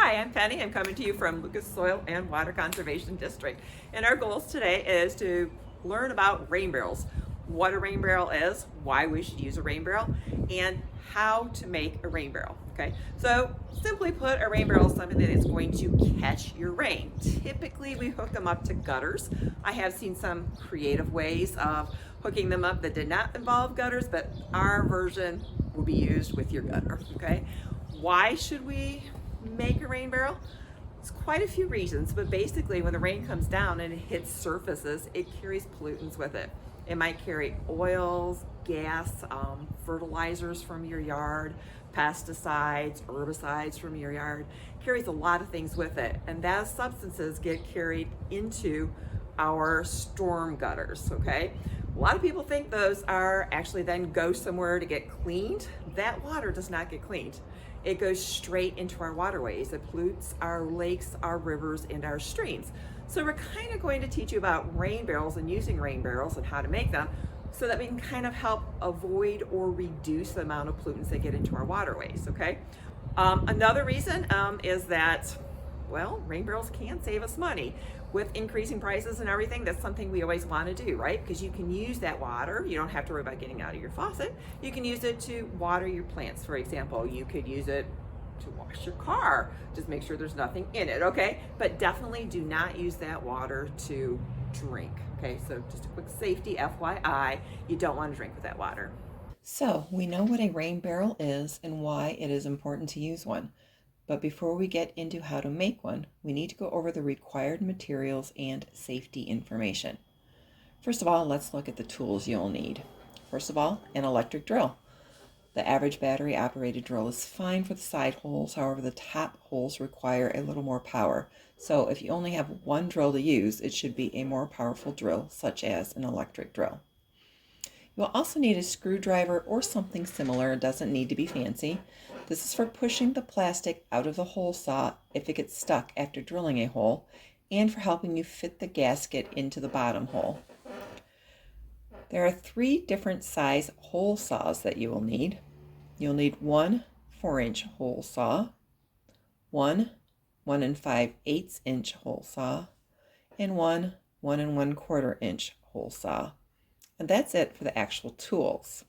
Hi, I'm Penny. I'm coming to you from Lucas Soil and Water Conservation District. And our goals today is to learn about rain barrels, what a rain barrel is, why we should use a rain barrel, and how to make a rain barrel. Okay, so simply put, a rain barrel is something that is going to catch your rain. Typically, we hook them up to gutters. I have seen some creative ways of hooking them up that did not involve gutters, but our version will be used with your gutter. Okay, why should we make a rain barrel? It's quite a few reasons, but basically when the rain comes down and it hits surfaces, it carries pollutants with it. It might carry oils, gas, fertilizers from your yard, pesticides, herbicides from your yard. It carries a lot of things with it, and those substances get carried into our storm gutters, okay? A lot of people think those are actually then go somewhere to get cleaned. That water does not get cleaned. It goes straight into our waterways. It pollutes our lakes, our rivers, and our streams. So we're kind of going to teach you about rain barrels and using rain barrels and how to make them so that we can kind of help avoid or reduce the amount of pollutants that get into our waterways, okay? Another reason is that, well, rain barrels can save us money. With increasing prices and everything, that's something we always want to do, right? Because you can use that water. You don't have to worry about getting out of your faucet. You can use it to water your plants, for example. You could use it to wash your car. Just make sure there's nothing in it, okay? But definitely do not use that water to drink, okay? So just a quick safety FYI, you don't want to drink with that water. So we know what a rain barrel is and why it is important to use one. But before we get into how to make one, we need to go over the required materials and safety information. First of all, let's look at the tools you'll need. First of all, an electric drill. The average battery operated drill is fine for the side holes, however the top holes require a little more power. So if you only have one drill to use, it should be a more powerful drill, such as an electric drill. You'll also need a screwdriver or something similar. It doesn't need to be fancy. This is for pushing the plastic out of the hole saw if it gets stuck after drilling a hole, and for helping you fit the gasket into the bottom hole. There are 3 different size hole saws that you will need. You'll need one 4-inch hole saw, one 1 5/8 inch hole saw, and one 1 1/4 inch hole saw. And that's it for the actual tools.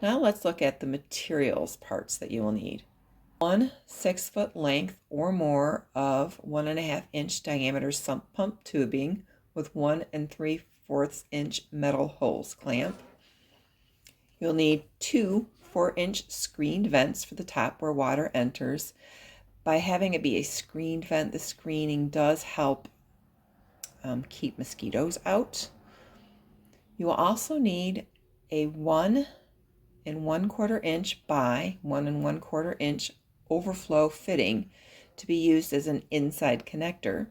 Now let's look at the materials parts that you will need. One 6-foot length or more of 1 1/2 inch diameter sump pump tubing with 1 3/4 inch metal hose clamp. You'll need 2 4-inch screened vents for the top where water enters. By having it be a screened vent, the screening does help keep mosquitoes out. You will also need a 1 1/4 inch by 1 1/4 inch overflow fitting to be used as an inside connector.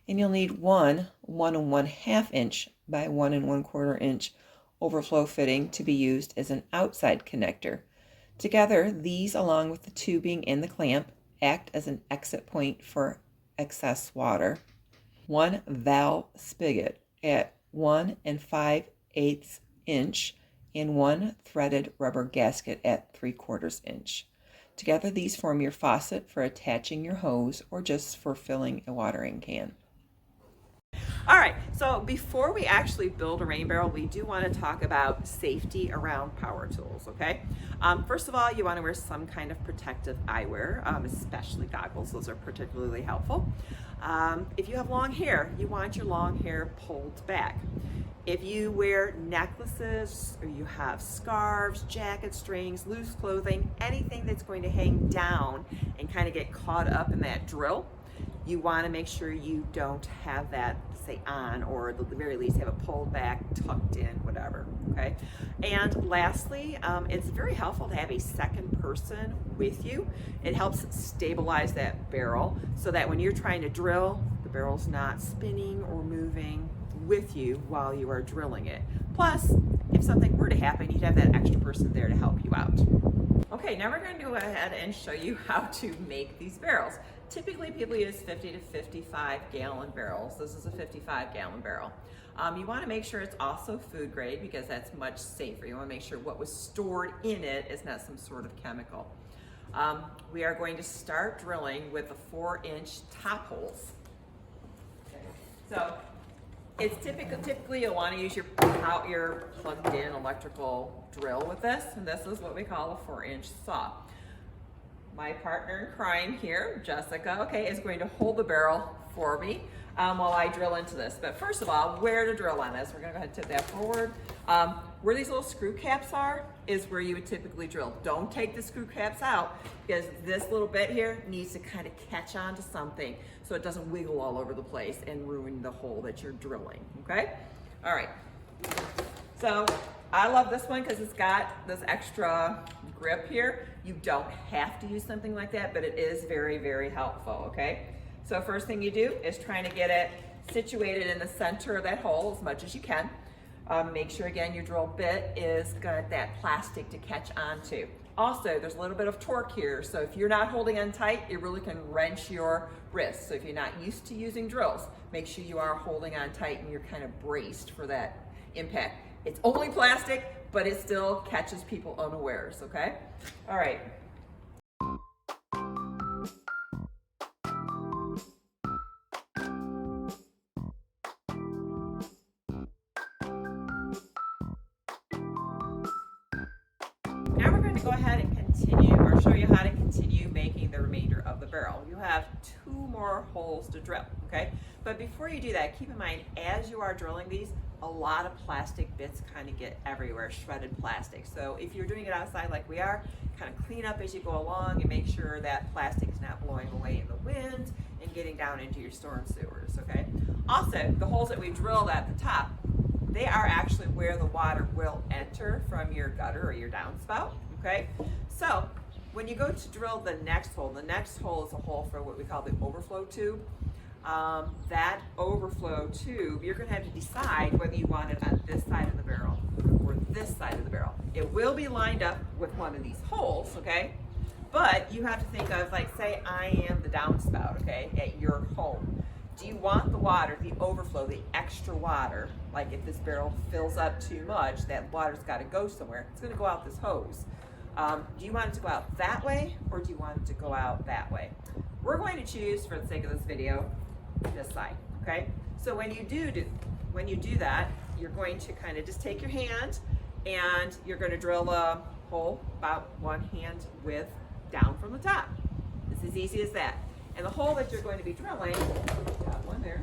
And you'll need one 1 1/2 inch by 1 1/4 inch overflow fitting to be used as an outside connector. Together, these along with the tubing and the clamp act as an exit point for excess water. One valve spigot at 1 5/8 inch and one threaded rubber gasket at 3/4 inch. Together these form your faucet for attaching your hose or just for filling a watering can. All right, so before we actually build a rain barrel, we do want to talk about safety around power tools, okay? First of all, you want to wear some kind of protective eyewear, especially goggles. Those are particularly helpful. If you have long hair, you want your long hair pulled back. If you wear necklaces or you have scarves, jacket strings, loose clothing, anything that's going to hang down and kind of get caught up in that drill, you want to make sure you don't have that, say, on, or at the very least have it pulled back, tucked in, whatever, okay? And lastly, it's very helpful to have a second person with you. It helps stabilize that barrel so that when you're trying to drill, the barrel's not spinning or moving with you while you are drilling it. Plus, if something were to happen, you'd have that extra person there to help you out. Okay, now we're going to go ahead and show you how to make these barrels. Typically people use 50 to 55 gallon barrels. This is a 55-gallon barrel. You want to make sure it's also food grade because that's much safer. You want to make sure what was stored in it is not some sort of chemical. We are going to start drilling with the 4-inch top holes. Okay. So it's typically you'll want to use your plugged in electrical drill with this, and this is what we call a 4-inch saw. My partner in crime here, Jessica, okay, is going to hold the barrel for me while I drill into this. But first of all, where to drill on this? We're gonna go ahead and tip that forward. Where these little screw caps are is where you would typically drill. Don't take the screw caps out, because this little bit here needs to kind of catch onto something so it doesn't wiggle all over the place and ruin the hole that you're drilling, okay? All right, so I love this one because it's got this extra grip here. You don't have to use something like that, but it is very, very helpful, okay? So first thing you do is trying to get it situated in the center of that hole as much as you can. Make sure, again, your drill bit is got that plastic to catch onto. Also, there's a little bit of torque here, so if you're not holding on tight, it really can wrench your wrist. So if you're not used to using drills, make sure you are holding on tight and you're kind of braced for that impact. It's only plastic, but it still catches people unawares, okay? All right. Now we're going to go ahead and continue, or show you how to continue making the remainder of the barrel. You have 2 more holes to drill, okay? But before you do that, keep in mind, as you are drilling these, a lot of plastic bits kind of get everywhere, shredded plastic. So if you're doing it outside like we are, kind of clean up as you go along and make sure that plastic is not blowing away in the wind and getting down into your storm sewers, okay? Also, the holes that we drilled at the top, they are actually where the water will enter from your gutter or your downspout, okay? So when you go to drill the next hole is a hole for what we call the overflow tube. That overflow tube, you're going to have to decide whether you want it on this side of the barrel or this side of the barrel. It will be lined up with one of these holes, okay? But you have to think of, like, say I am the downspout, okay, at your home. Do you want the water, the overflow, the extra water, like if this barrel fills up too much, that water's got to go somewhere. It's going to go out this hose. Do you want it to go out that way, or do you want it to go out that way? We're going to choose, for the sake of this video, this side, okay? So when you do that, you're going to kind of just take your hand and you're going to drill a hole about 1 hand width down from the top. It's as easy as that. And the hole that you're going to be drilling, got one there,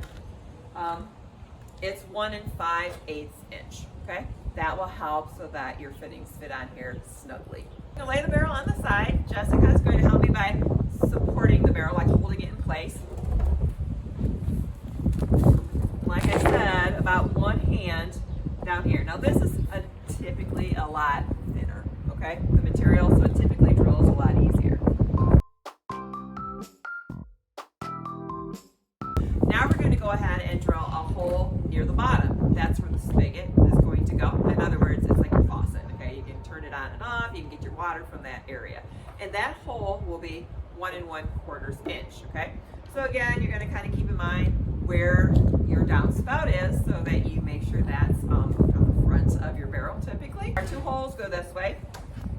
it's 1 5/8 inch, okay? That will help so that your fittings fit on here snugly. I'm going to lay the barrel on the side. Jessica is going to help me by supporting the barrel, like holding it in place. Like I said, about 1 hand down here. Now this is typically a lot thinner, okay? The material, so it typically drills a lot easier. Now we're going to go ahead and drill a hole near the bottom. That's where the spigot is going to go. In other words, it's like a faucet, okay? You can turn it on and off, you can get your water from that area. And that hole will be 1 1/4 inch, okay? So again, you're going to kind of keep in mind where your downspout is so that you make sure that's on the front of your barrel typically. Our 2 holes go this way.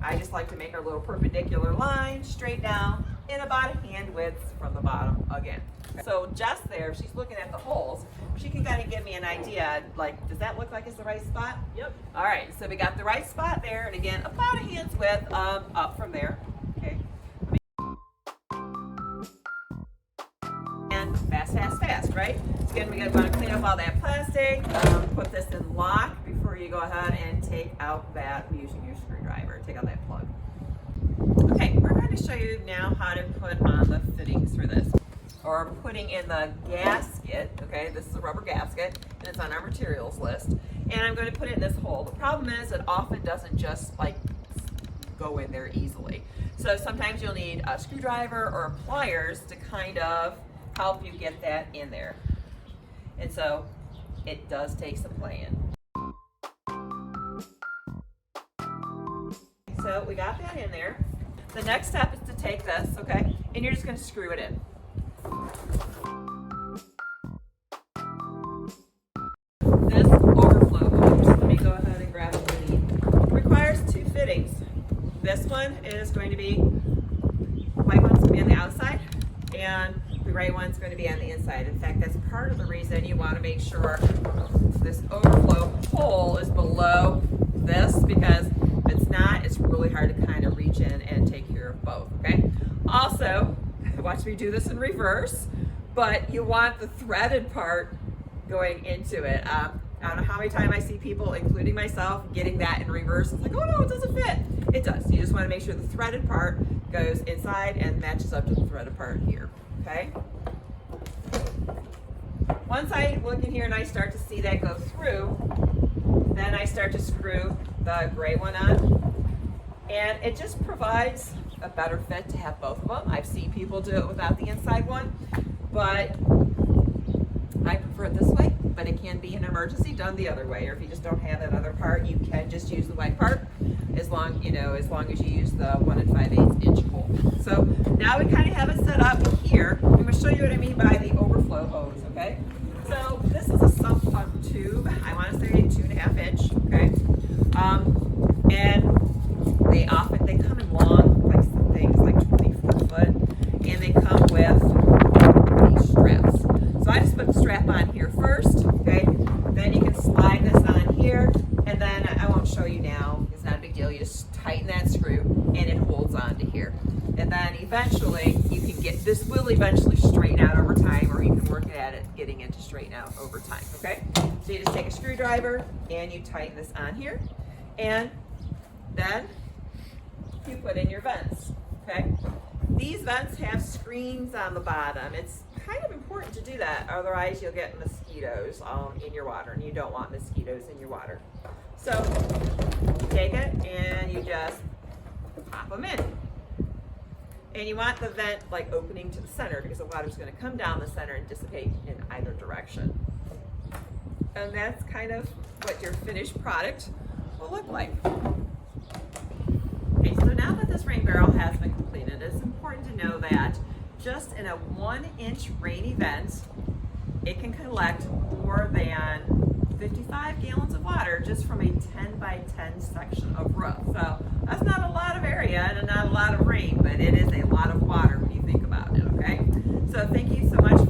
I just like to make our little perpendicular line straight down in about a hand width from the bottom again. So just there, she's looking at the holes, she can kind of give me an idea, like, does that look like it's the right spot? Yep. All right, so we got the right spot there, and again, about a hand's width up from there, okay? And fast, fast, fast, right? So again, we're going to clean up all that plastic, put this in lock before you go ahead and take out that, using your screwdriver, take out that plug. Okay, we're going to show you now how to put on the fittings for this. Or putting in the gasket, okay, this is a rubber gasket, and it's on our materials list. And I'm going to put it in this hole. The problem is it often doesn't just like go in there easily. So sometimes you'll need a screwdriver or pliers to kind of help you get that in there. And so it does take some playing. So we got that in there. The next step is to take this, okay, and you're just going to screw it in. This overflow hose, let me go ahead and grab what we need, requires 2 fittings. This one is going to be white one's gonna be on the outside and the gray one's going to be on the inside. In fact, that's part of the reason you want to make sure this overflow hole is below this, because if it's not, it's really hard to kind of reach in and take care of both, okay? Also, watch me do this in reverse, but you want the threaded part going into it. I don't know how many times I see people, including myself, getting that in reverse. It's like, oh no, it doesn't fit. It does. You just want to make sure the threaded part goes inside and matches up to the threaded part here, okay? Once I look in here and I start to see that go through, then I start to screw the gray one on. And it just provides a better fit to have both of them. I've seen people do it without the inside one, but I prefer it this way, but it can be an emergency done the other way. Or if you just don't have that other part, you can just use the white part as long as you use the 1 5/8 inch hole. So now we kind of have it set up here. I'm going to show you what I mean by the overflow hose, okay? So this is a sump pump tube. I want to say 2.5 inch, okay? And they come in long, like some things like 24 foot, and they come with these straps. So I just put the strap on here first, okay? Then you can slide this on here, and then I won't show you now. It's not a big deal. You just tighten that screw, and it holds on to here. And then eventually, you can get, this will eventually straighten out over time, or you can work at it getting it to straighten out over time, okay? So you just take a screwdriver, and you tighten this on here, and then you put in your vents, okay? These vents have screens on the bottom. It's kind of important to do that, otherwise you'll get mosquitoes in your water, and you don't want mosquitoes in your water. So you take it and you just pop them in. And you want the vent like opening to the center, because the water's going to come down the center and dissipate in either direction. And that's kind of what your finished product will look like. Okay, so now that this rain barrel has been completed, it's important to know that just in a 1-inch rain event, it can collect more than 55 gallons of water just from a 10 by 10 section of roof. So that's not a lot of area and not a lot of rain, but it is a lot of water when you think about it, okay? So thank you so much